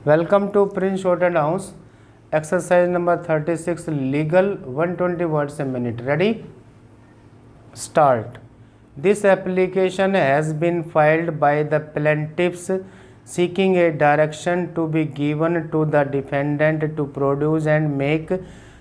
Welcome to Prince Short and House. Exercise number 36, legal 120 words a minute. Ready? Start. This application has been filed by the plaintiffs seeking a direction to be given to the defendant to produce and make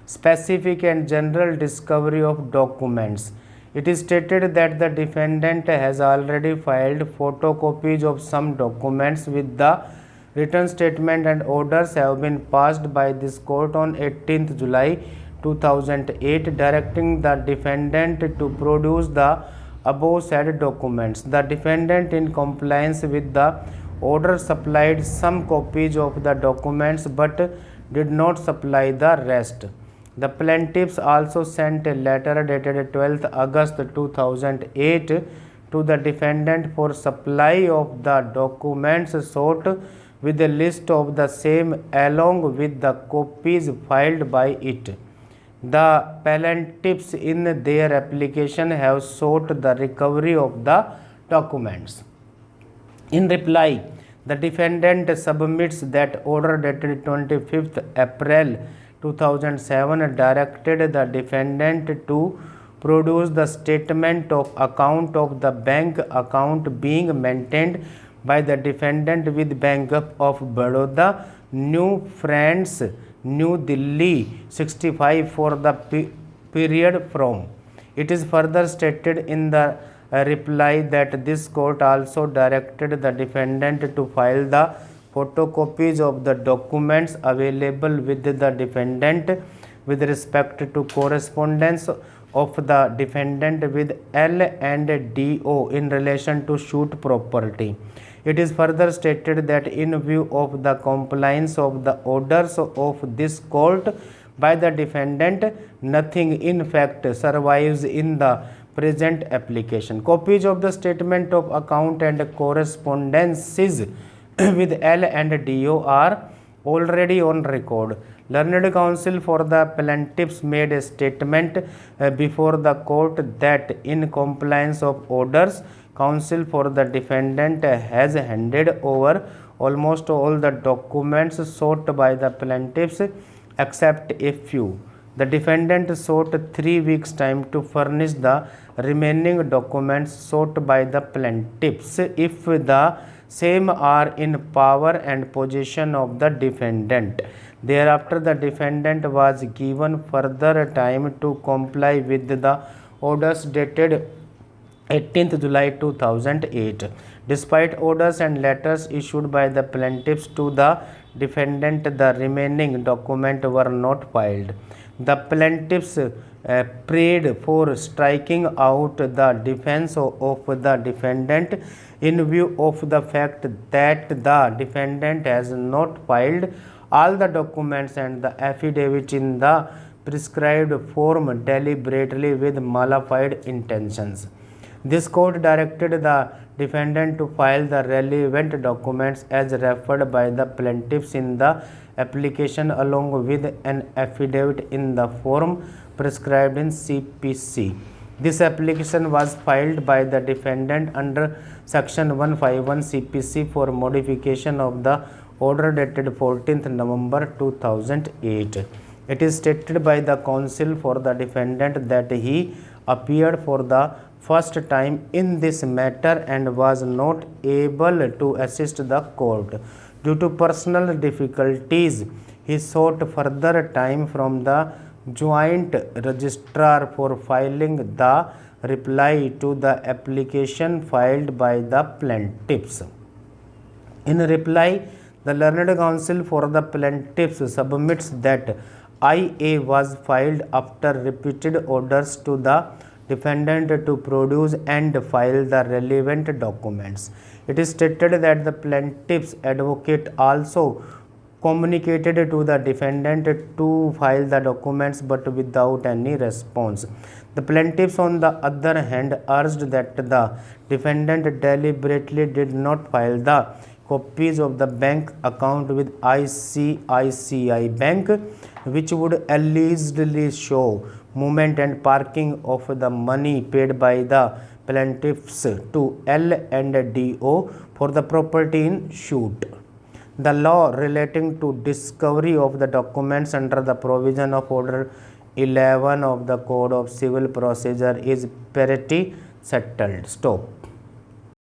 specific and general discovery of documents. It is stated that the defendant has already filed photocopies of some documents with the written statement and orders have been passed by this court on 18th July 2008 directing the defendant to produce the above said documents. The defendant, in compliance with the order, supplied some copies of the documents but did not supply the rest. The plaintiffs also sent a letter dated 12th August 2008 to the defendant for supply of the documents sought with a list of the same along with the copies filed by it. The plaintiffs in their application have sought the recovery of the documents. In reply, the defendant submits that order dated 25th April 2007 directed the defendant to produce the statement of account of the bank account being maintained by the defendant with Bank of Baroda, New Friends, New Delhi 65 for the period from. It is further stated in the reply that this court also directed the defendant to file the photocopies of the documents available with the defendant with respect to correspondence of the defendant with L&DO in relation to shoot property. It is further stated that in view of the compliance of the orders of this court by the defendant, nothing in fact survives in the present application. Copies of the statement of account and correspondences with L&DO are already on record. Learned counsel for the plaintiffs made a statement before the court that in compliance of orders, counsel for the defendant has handed over almost all the documents sought by the plaintiffs except a few. The defendant sought 3 weeks' time to furnish the remaining documents sought by the plaintiffs if the same are in power and possession of the defendant. Thereafter, the defendant was given further time to comply with the orders dated 18th July 2008. Despite orders and letters issued by the plaintiffs to the defendant, the remaining documents were not filed. The plaintiffs prayed for striking out the defense of the defendant in view of the fact that the defendant has not filed all the documents and the affidavit in the prescribed form deliberately with malified intentions. This court directed the defendant to file the relevant documents as referred by the plaintiffs in the application along with an affidavit in the form prescribed in CPC. This application was filed by the defendant under Section 151 CPC for modification of the order dated 14th November 2008. It is stated by the counsel for the defendant that he appeared for the first time in this matter and was not able to assist the court. Due to personal difficulties, he sought further time from the joint registrar for filing the reply to the application filed by the plaintiffs. In reply, the learned counsel for the plaintiffs submits that IA was filed after repeated orders to the defendant to produce and file the relevant documents. It is stated that the plaintiff's advocate also communicated to the defendant to file the documents but without any response. The plaintiffs, on the other hand, urged that the defendant deliberately did not file the copies of the bank account with ICICI Bank, which would allegedly show movement and parking of the money paid by the plaintiffs to L&DO for the property in suit. The law relating to discovery of the documents under the provision of Order 11 of the Code of Civil Procedure is pretty settled. Stop.